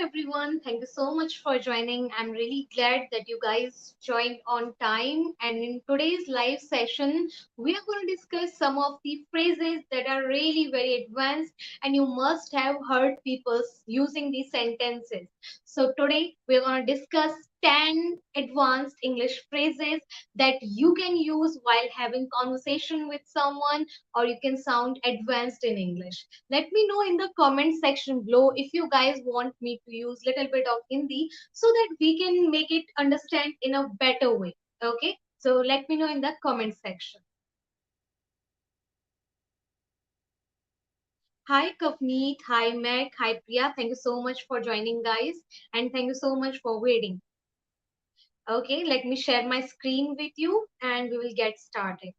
everyone. Thank you so much for joining. I'm really glad that you guys joined on time. And in today's live session, we are going to discuss some of the phrases that are really very advanced and you must have heard people using these sentences. So today we're going to discuss 10 advanced English phrases that you can use while having conversation with someone, or you can sound advanced in English. Let me know in the comment section below if you guys want me to use little bit of Hindi so that we can make it understand in a better way. Okay, so let me know in the comment section. Hi Kavneet, hi Meg, hi Priya. Thank you so much for joining, guys, and thank you so much for waiting. Okay, let me share my screen with you and we will get started.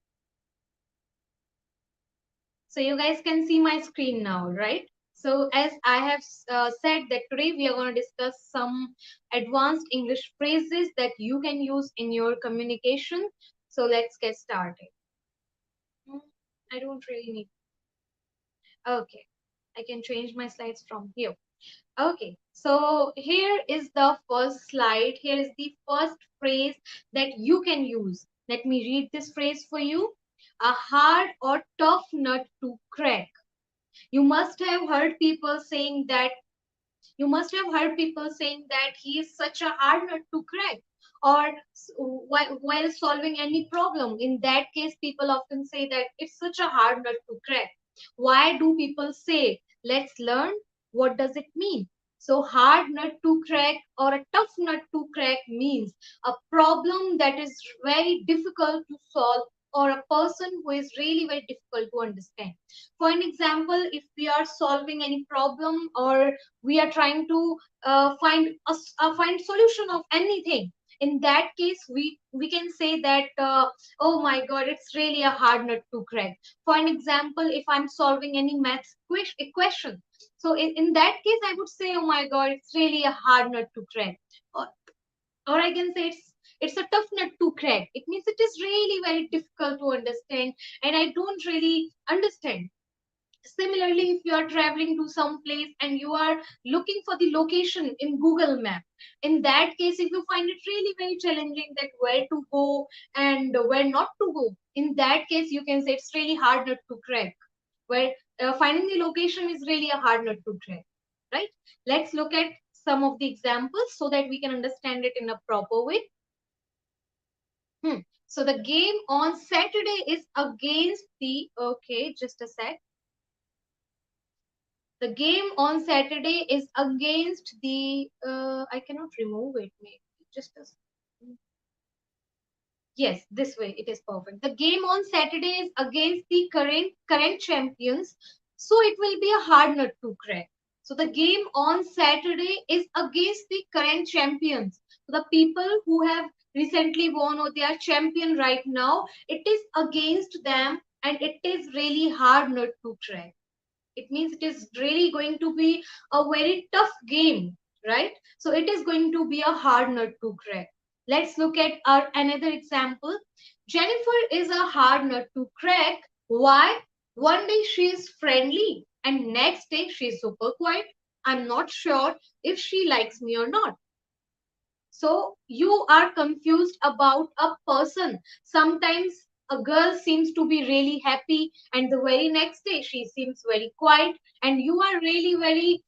So you guys can see my screen now, right? So as I have said that today we are going to discuss some advanced English phrases that you can use in your communication. So let's get started. Hmm, I don't really need. Okay, I can change my slides from here. Okay, so here is the first slide. Here is the first phrase that you can use. Let me read this phrase for you. A hard or tough nut to crack. You must have heard people saying that he is such a hard nut to crack, or while solving any problem. In that case, people often say that it's such a hard nut to crack. Why do people say it? Let's learn. What does it mean? So hard nut to crack or a tough nut to crack means a problem that is very difficult to solve, or a person who is really very difficult to understand. For an example, if we are solving any problem, or we are trying to find solution of anything, in that case we can say that oh my god, it's really a hard nut to crack. For an example, if I'm solving any maths equation, so in that case I would say, oh my god, it's really a hard nut to crack. Or I can say it's a tough nut to crack. It means it is really very difficult to understand and I don't really understand. Similarly, if you are traveling to some place and you are looking for the location in Google Map, in that case, if you find it really very challenging that where to go and where not to go, in that case, you can say it's really hard nut to crack. Where finding the location is really a hard nut to crack, right? Let's look at some of the examples so that we can understand it in a proper way. So the game on Saturday is against the, okay, just a sec. The game on Saturday is against the, I cannot remove it, maybe. Just a, yes, this way it is perfect. The game on Saturday is against the current champions, so it will be a hard nut to crack. So the game on Saturday is against the current champions. So the people who have recently won or they are champion right now, it is against them and it is really hard nut to crack. It means it is really going to be a very tough game, right? So it is going to be a hard nut to crack. Let's look at our another example. Jennifer is a hard nut to crack. Why? One day she is friendly and next day she is super quiet. I'm not sure if she likes me or not. So you are confused about a person. Sometimes a girl seems to be really happy, and the very next day she seems very quiet, and you are really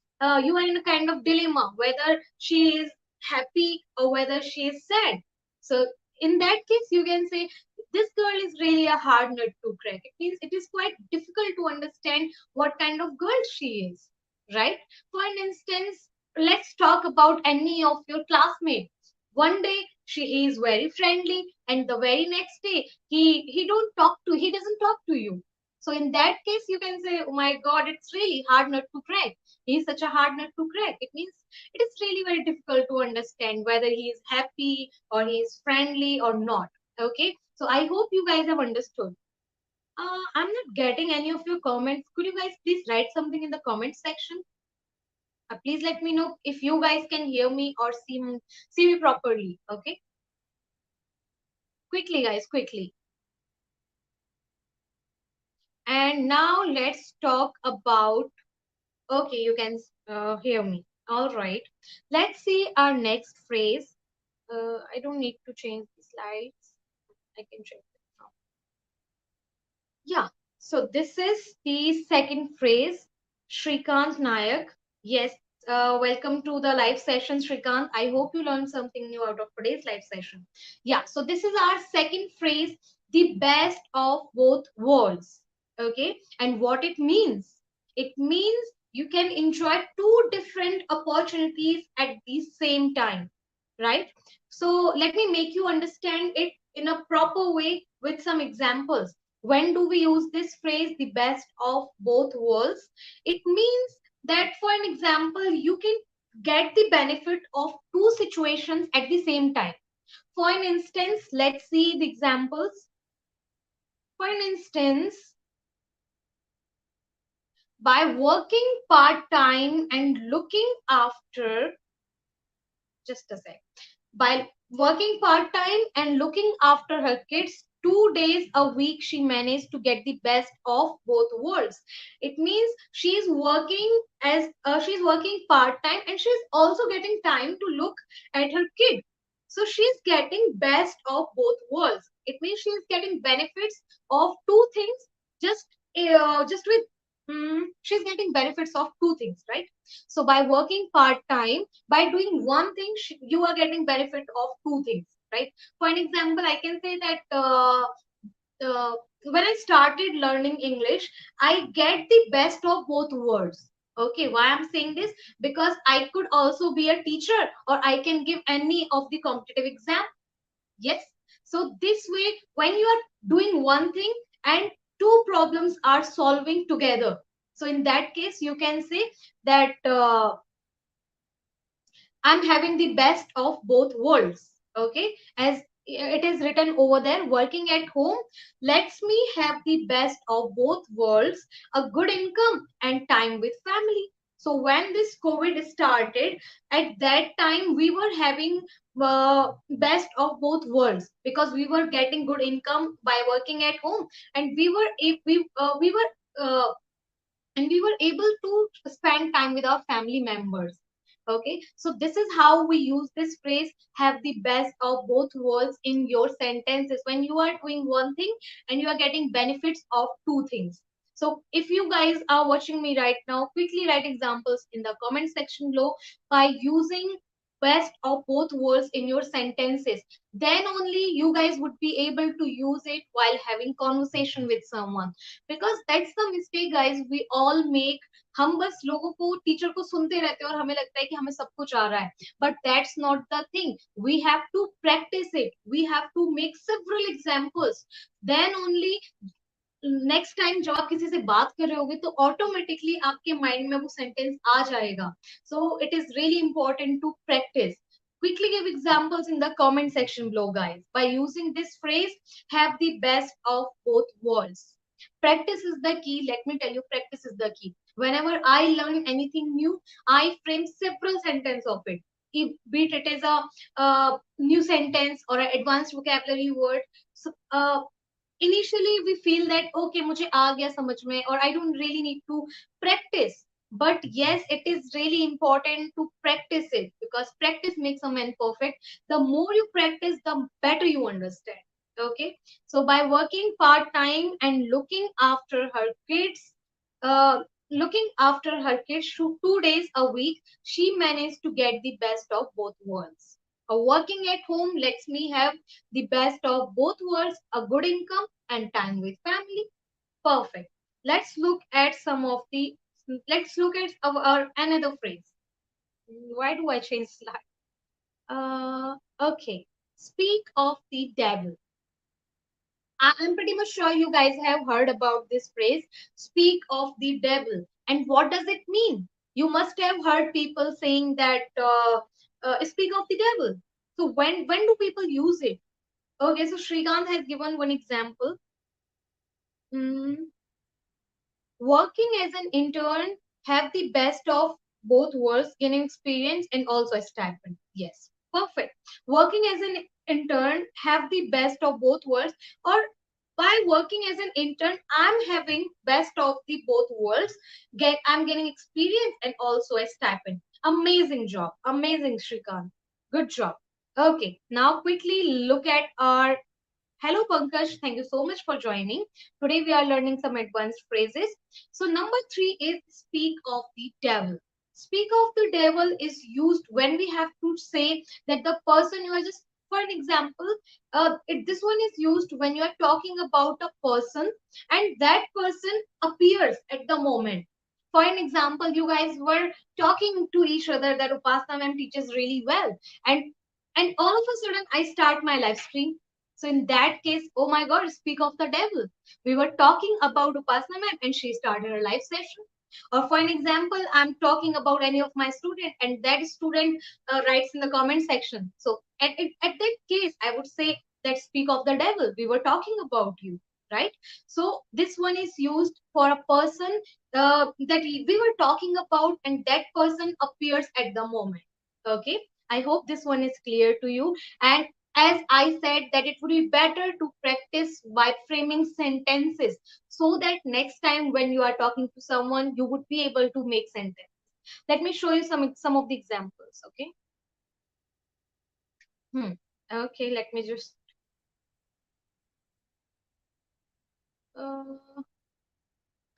you are in a kind of dilemma whether she is happy or whether she is sad. So in that case, you can say this girl is really a hard nut to crack. It means it is quite difficult to understand what kind of girl she is, right? For an instance, let's talk about any of your classmates. One day she is very friendly and the very next day he doesn't talk to you. So in that case you can say, oh my god, it's really hard nut to crack. He is such a hard nut to crack. It means it is really very difficult to understand whether he is happy or he is friendly or not. Okay, so I hope you guys have understood. I'm not getting any of your comments. Could you guys please write something in the comment section? Please let me know if you guys can hear me or see me properly. Okay, quickly guys, quickly. And now let's talk about, okay, you can hear me. All right. Let's see our next phrase. I don't need to change the slides. I can change it now. Yeah. So this is the second phrase, Shrikant Nayak. Yes. Welcome to the live session, Shrikant. I hope you learned something new out of today's live session. Yeah. So this is our second phrase, the best of both worlds. Okay. And what it means? It means you can enjoy two different opportunities at the same time, right? So let me make you understand it in a proper way with some examples. When do we use this phrase, the best of both worlds? It means that, for an example, you can get the benefit of two situations at the same time. For an instance, let's see the examples. For an instance, by working part time and looking after, just a sec. By working part time and looking after her kids 2 days a week, she managed to get the best of both worlds. It means she's working part time and she's also getting time to look at her kid. So she's getting best of both worlds. It means she's getting benefits of two things, just with she's getting benefits of two things, right? So by working part time, by doing one thing, you are getting benefit of two things, right? For an example, I can say that uh, when I started learning English, I get the best of both worlds. Okay, why I'm saying this? Because I could also be a teacher, or I can give any of the competitive exam. Yes. So this way, when you are doing one thing and two problems are solving together, so in that case, you can say that I'm having the best of both worlds. Okay, as it is written over there, working at home lets me have the best of both worlds, a good income and time with family. So when this COVID started, at that time we were having best of both worlds because we were getting good income by working at home, and we were able to spend time with our family members. Okay, so this is how we use this phrase, have the best of both worlds, in your sentences when you are doing one thing and you are getting benefits of two things. So if you guys are watching me right now, quickly write examples in the comment section below by using best of both worlds in your sentences. Then only you guys would be able to use it while having conversation with someone, because that's the mistake guys we all make. हम बस लोगों को teacher को सुनते रहते हैं और हमें लगता है कि हमें सब कुछ आ रहा है, but that's not the thing. We have to practice it, we have to make several examples, then only next time जब आप किसी से बात कर रहे होगे तो ऑटोमेटिकली आपके माइंड में वो सेंटेंस आ जाएगा. So it is really important to practise. Quickly give examples in the comment section below, guys. By using this phrase, have the best of both worlds. Practice is the key. Let me tell you, practice is the key. Whenever I learn anything new, I frame several sentences of it. Be it is a new sentence or an advanced vocabulary word. So, initially we feel that okay मुझे आ गया समझ में और I don't really need to practice, but yes, it is really important to practice it because practice makes a man perfect. The more you practice, the better you understand. Okay, so by working part time and uh, looking after her kids 2 days a week, she managed to get the best of both worlds. Working at home lets me have the best of both worlds, a good income and time with family. Perfect. Let's look at let's look at our another phrase. Why do I change slide? Okay. Speak of the devil. I'm pretty much sure you guys have heard about this phrase, speak of the devil. And what does it mean? You must have heard people saying that speak of the devil. So when do people use it? Okay, so Shrikant has given one example. Mm, working as an intern, have the best of both worlds, gaining experience and also a stipend. Yes, perfect. Working as an intern, have the best of both worlds, or by working as an intern, I'm having best of the both worlds. I'm getting experience and also a stipend. Amazing job. Amazing, Shrikant. Good job. Okay, now quickly look at our. Hello, Pankaj. Thank you so much for joining. Today we are learning some advanced phrases. So, number three is speak of the devil. Speak of the devil is used when we have to say that the person you are just, for an example, this one is used when you are talking about a person and that person appears at the moment. For an example, you guys were talking to each other that Upasana ma'am teaches really well, and all of a sudden I start my live stream. So in that case, oh my God, speak of the devil. We were talking about Upasana ma'am and she started a live session. Or for an example, I'm talking about any of my student and that student writes in the comment section. So at that case, I would say that speak of the devil. We were talking about you, right? So this one is used for a person that we were talking about and that person appears at the moment. Okay. I hope this one is clear to you. And as I said, that it would be better to practice by framing sentences so that next time when you are talking to someone, you would be able to make sentences. Let me show you some of the examples. Okay. Hmm. Okay. Let me just. Uh,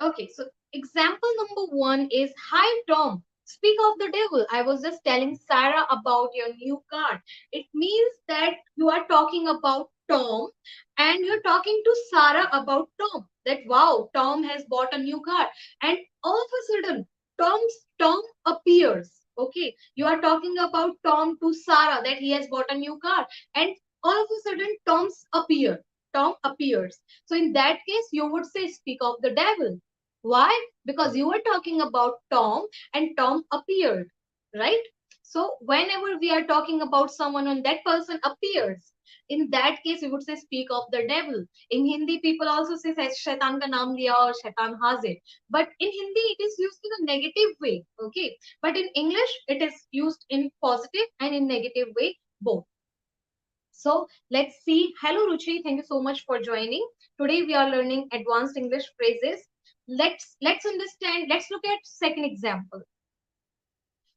Okay, so example number one is, hi Tom, speak of the devil. I was just telling Sarah about your new car. It means that you are talking about Tom and you're talking to Sarah about Tom. That wow, Tom has bought a new car. And all of a sudden, Tom appears. Okay, you are talking about Tom to Sarah that he has bought a new car. And all of a sudden, Tom appears. So in that case, you would say, speak of the devil. Why? Because you were talking about Tom and Tom appeared, right? So whenever we are talking about someone and that person appears, in that case we would say speak of the devil. In Hindi, people also say shaitan ka naam liya or shaitan hazir. But in Hindi, it is used in a negative way. Okay. But in English, it is used in positive and in negative way both. So let's see. Hello, Ruchi. Thank you so much for joining. Today we are learning advanced English phrases. Let's understand. Let's look at second example.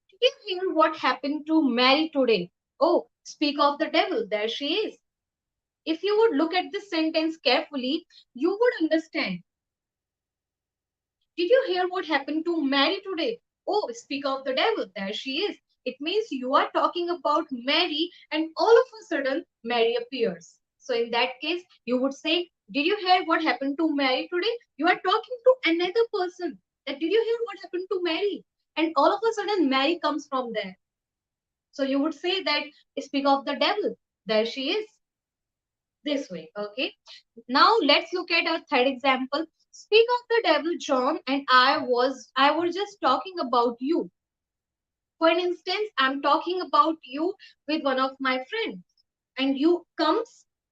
Did you hear what happened to Mary today? Oh, speak of the devil. There she is. If you would look at this sentence carefully, you would understand. Did you hear what happened to Mary today? Oh, speak of the devil. There she is. It means you are talking about Mary, and all of a sudden, Mary appears. So, in that case, you would say, did you hear what happened to Mary today? You are talking to another person. That did you hear what happened to Mary? And all of a sudden, Mary comes from there. So, you would say that, speak of the devil. There she is. This way. Okay. Now let's look at our third example. Speak of the devil, John, and I was just talking about you. For instance, I'm talking about you with one of my friends, and you come.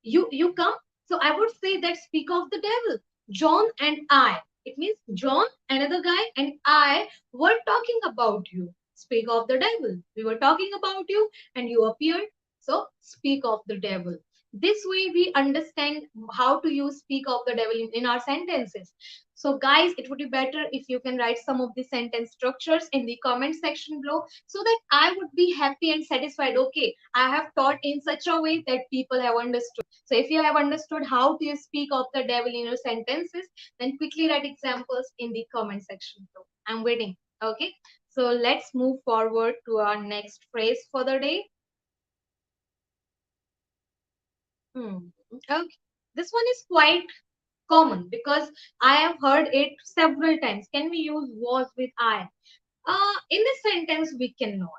So I would say that speak of the devil, John and I. It means John, another guy, and I were talking about you. Speak of the devil. We were talking about you, and you appeared. So speak of the devil. This way we understand how to use speak of the devil in our sentences. So guys, it would be better if you can write some of the sentence structures in the comment section below so that I would be happy and satisfied. Okay, I have taught in such a way that people have understood. So if you have understood how to speak of the devil in your sentences, then quickly write examples in the comment section below. I'm waiting. Okay, so let's move forward to our next phrase for the day. Okay. This one is quite common because I have heard it several times. Can we use was with I? In this sentence, we cannot.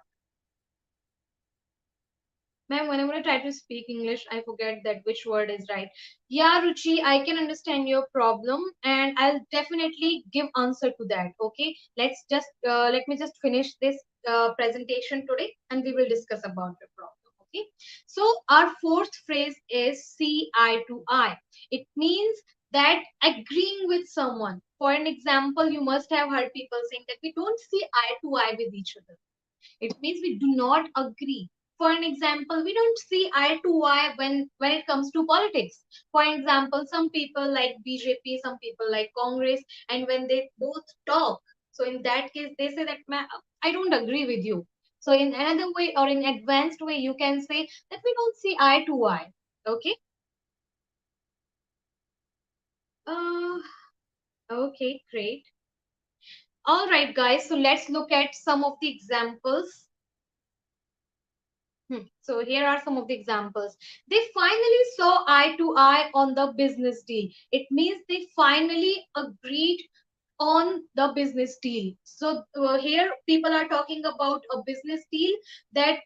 Ma'am, whenever I try to speak English, I forget that which word is right. Yeah, Ruchi, I can understand your problem, and I'll definitely give answer to that. Okay, let me just finish this presentation today, and we will discuss about your problem. Okay, so our fourth phrase is see eye to eye. It means that agreeing with someone. For an example, you must have heard people saying that we don't see eye to eye with each other. It means we do not agree. For an example, we don't see eye to eye when it comes to politics. For example, some people like BJP, some people like Congress, and when they both talk, So in that case, they say that I don't agree with you. So in another way or in advanced way, you can say that we don't see eye to eye. Okay. Uh, okay, great. All right, guys. So let's look at some of the examples. So here are some of the examples. They finally saw eye to eye on the business deal. It means they finally agreed on the business deal. So here people are talking about a business deal that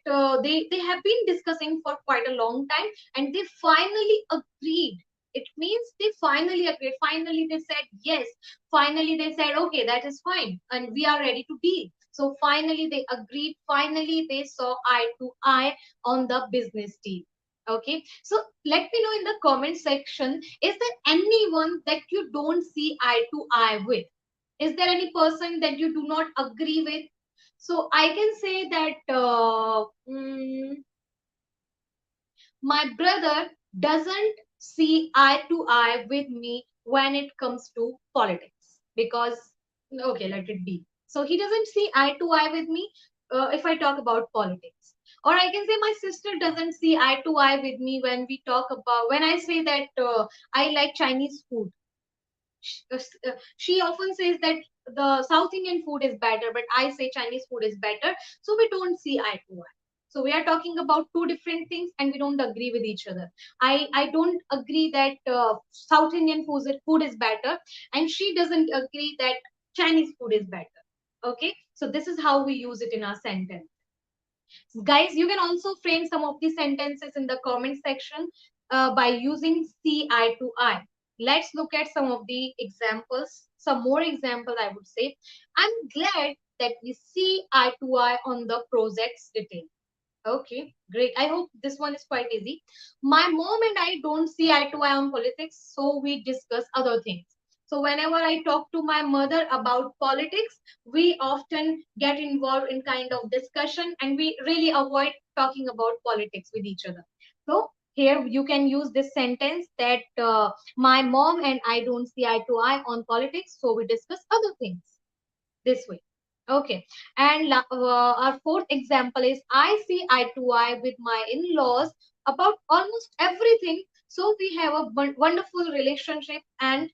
they have been discussing for quite a long time, and they finally agreed. It means they finally agreed. Finally they said yes. Finally they said okay, that is fine, and we are ready to deal. So finally they agreed. Finally they saw eye to eye on the business deal. Okay, so let me know in the comment section, is there anyone that you don't see eye to eye with? Is there any person that you do not agree with? So I can say that my brother doesn't see eye to eye with me when it comes to politics, because okay, let it be. So he doesn't see eye to eye with me if I talk about politics. Or I can say my sister doesn't see eye to eye with me when we talk about, when I say that I like Chinese food. She often says that the South Indian food is better, but I say Chinese food is better. So we don't see eye to eye. So we are talking about two different things, and we don't agree with each other. I don't agree that South Indian food is better, and she doesn't agree that Chinese food is better. Okay, so this is how we use it in our sentence. Guys, you can also frame some of the sentences in the comment section by using see eye to eye. Let's look at some of the examples, some more examples, I would say. I'm glad that we see eye to eye on the project's detail. Okay, great. I hope this one is quite easy. My mom and I don't see eye to eye on politics, so we discuss other things. So whenever I talk to my mother about politics, we often get involved in kind of discussion, and we really avoid talking about politics with each other. So here you can use this sentence that my mom and I don't see eye to eye on politics, so we discuss other things this way. Okay. And our fourth example is I see eye to eye with my in-laws about almost everything. So we have a wonderful relationship and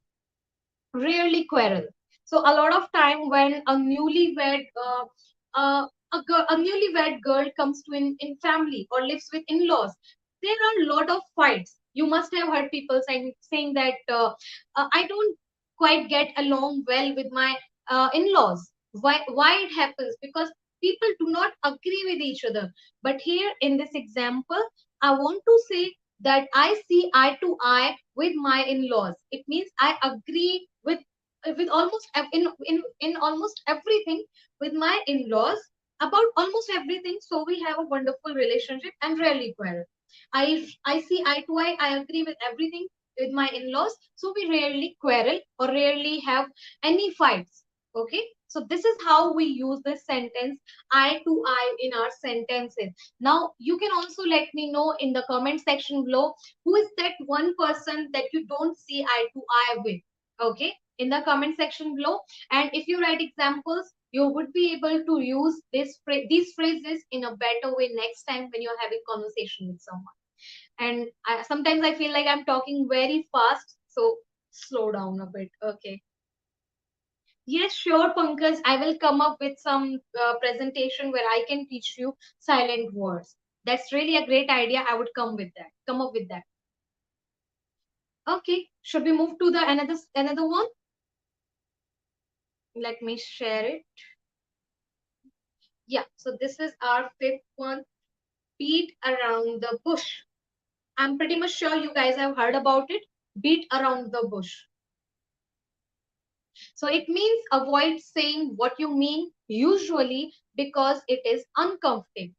rarely quarrel. So a lot of time when a newlywed a newlywed girl comes to in family or lives with in-laws, there are a lot of fights. You must have heard people saying that I don't quite get along well with my in-laws. Why it happens? Because people do not agree with each other. But here in this example, I want to say that I see eye to eye with my in-laws. It means I agree with almost in almost everything with my in-laws, about almost everything. So we have a wonderful relationship and rarely quarrel. I see eye to eye. I agree with everything with my in-laws. So we rarely quarrel or rarely have any fights. Okay. So this is how we use this sentence eye to eye in our sentences. Now you can also let me know in the comment section below, who is that one person that you don't see eye to eye with. Okay, in the comment section below. And if you write examples, you would be able to use these phrases in a better way next time when you're having conversation with someone. And sometimes I feel like I'm talking very fast, so slow down a bit. Okay. Yes, sure, Pankaj. I will come up with some presentation where I can teach you silent words. That's really a great idea. I would come with that. Come up with that. Okay. Should we move to the another one? Let me share it. Yeah. So this is our fifth one. Beat around the bush. I'm pretty much sure you guys have heard about it. Beat around the bush. So it means avoid saying what you mean, usually because it is uncomfortable.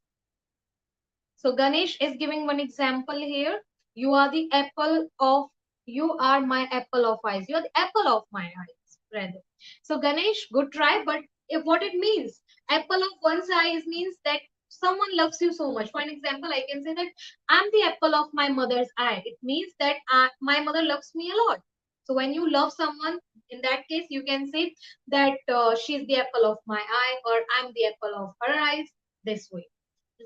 So Ganesh is giving one example here. You are the apple of, you are my apple of eyes. You are the apple of my eyes, rather. So Ganesh, good try, but if what it means, apple of one's eyes means that someone loves you so much. For an example, I can say that I'm the apple of my mother's eye. It means that my mother loves me a lot. So when you love someone, in that case, you can say that she's the apple of my eye, or I'm the apple of her eyes, this way.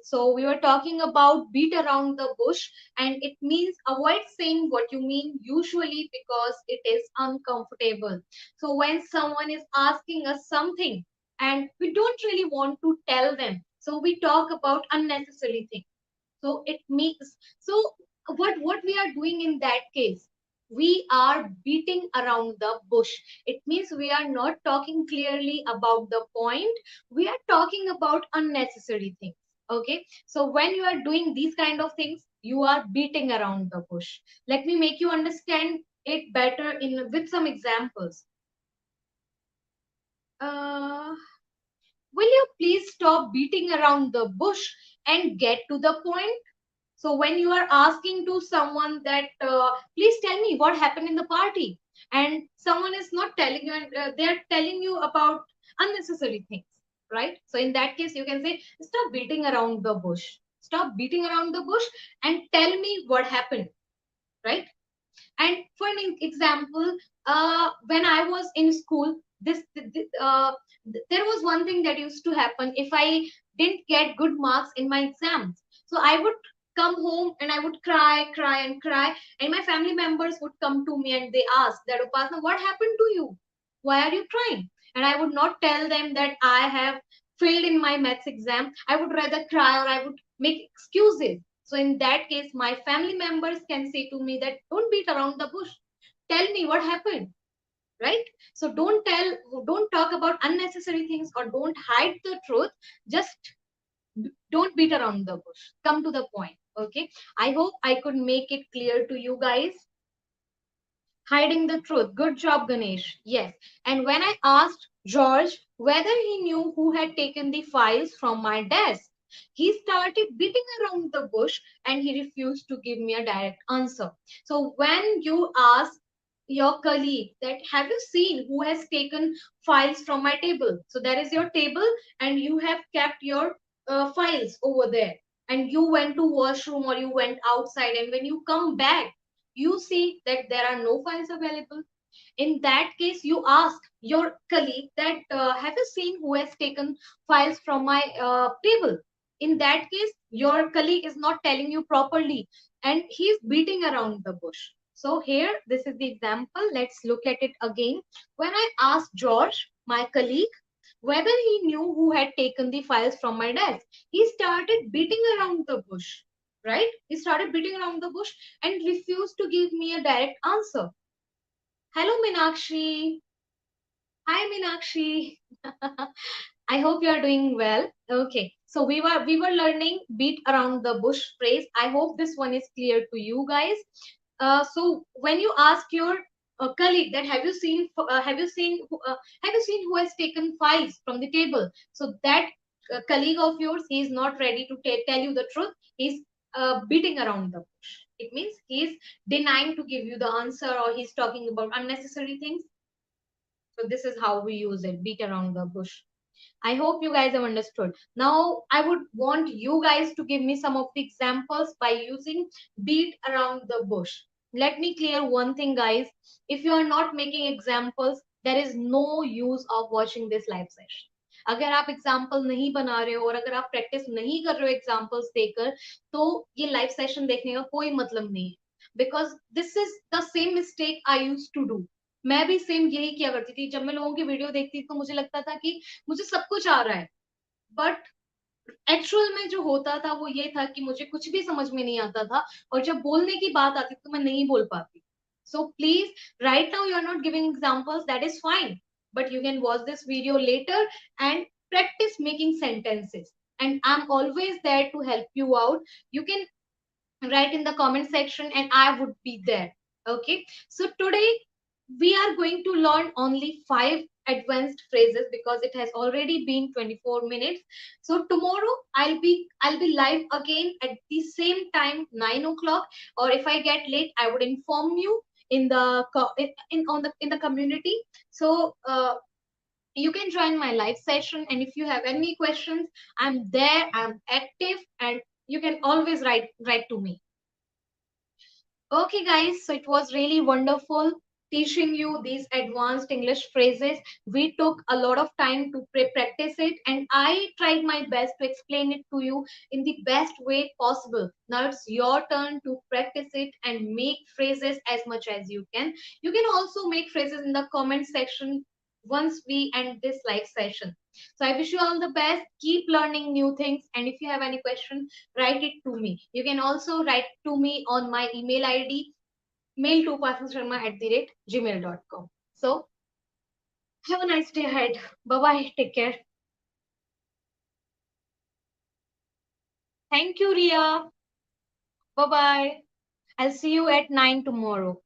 So we were talking about beat around the bush, and it means avoid saying what you mean usually because it is uncomfortable. So when someone is asking us something and we don't really want to tell them, so we talk about unnecessary things. So it means, so what we are doing in that case, we are beating around the bush. It means we are not talking clearly about the point, we are talking about unnecessary things. Okay, so when you are doing these kind of things, you are beating around the bush. Let me make you understand it better in with some examples. uh, will you please stop beating around the bush and get to the point? So when you are asking to someone that please tell me what happened in the party, and someone is not telling you, and they are telling you about unnecessary things, right? So in that case, you can say, stop beating around the bush. Stop beating around the bush and tell me what happened, right? And for an example, when I was in school, there was one thing that used to happen if I didn't get good marks in my exams. So I would come home and I would cry, cry, and cry. And my family members would come to me and they ask that, Upasana, what happened to you? Why are you crying? And I would not tell them that I have failed in my maths exam. I would rather cry, or I would make excuses. So in that case, my family members can say to me that don't beat around the bush. Tell me what happened, right? So don't talk about unnecessary things, or don't hide the truth. Just don't beat around the bush. Come to the point. Okay. I hope I could make it clear to you guys. Hiding the truth. Good job, Ganesh. Yes. And when I asked George whether he knew who had taken the files from my desk, he started beating around the bush and he refused to give me a direct answer. So when you ask your colleague that, have you seen who has taken files from my table? So there is your table and you have kept your files over there, and you went to washroom or you went outside, and when you come back, you see that there are no files available. In that case, you ask your colleague that, have you seen who has taken files from my table? In that case, your colleague is not telling you properly and he's beating around the bush. So here, this is the example. Let's look at it again. When I asked George, my colleague, whether he knew who had taken the files from my desk, he started beating around the bush, right? He started beating around the bush and refused to give me a direct answer. Hello, Minakshi. Hi, Minakshi. I hope you are doing well. Okay, so we were learning beat around the bush phrase. I hope this one is clear to you guys. So when you ask your colleague that, have you seen who has taken files from the table? So that colleague of yours, he is not ready to tell you the truth. He's beating around the bush. It means he's denying to give you the answer, or he's talking about unnecessary things. So this is how we use it, beat around the bush. I hope you guys have understood. Now, I would want you guys to give me some of the examples by using beat around the bush. Let me clear one thing, guys. If you are not making examples, there is no use of watching this live session. अगर आप example नहीं बना रहे हो और अगर आप practice नहीं कर रहे हो एग्जाम्पल्स देकर, तो ये लाइव सेशन देखने का कोई मतलब नहीं है. Because this is the same mistake I use to do. मैं भी सेम यही किया करती थी. जब मैं लोगों की वीडियो देखती थी तो मुझे लगता था कि मुझे सब कुछ आ रहा है, बट एक्चुअल में जो होता था वो ये था कि मुझे कुछ भी समझ में नहीं आता था, और जब बोलने की बात आती तो मैं नहीं बोल पाती. So please, right now you are not giving examples, that is fine, but you can watch this video later and practice making sentences, and I'm always there to help you out. You can write in the comment section and I would be there. Okay, so today we are going to learn only 5 advanced phrases because it has already been 24 minutes. So tomorrow I'll be live again at the same time, 9 o'clock, or if I get late I would inform you in the in the community. So you can join my live session, and if you have any questions, I'm there, I'm active, and you can always write to me. Okay, guys, so it was really wonderful. teaching you these advanced English phrases. We took a lot of time to practice it, and I tried my best to explain it to you in the best way possible. Now it's your turn to practice it and make phrases as much as you can. You can also make phrases in the comment section once we end this live session. So I wish you all the best. Keep learning new things. And if you have any question, write it to me. You can also write to me on my email ID, mail to upasana@gmail.com. So have a nice day ahead. Bye bye. Take care. Thank you, Ria. Bye bye. I'll see you at 9 tomorrow.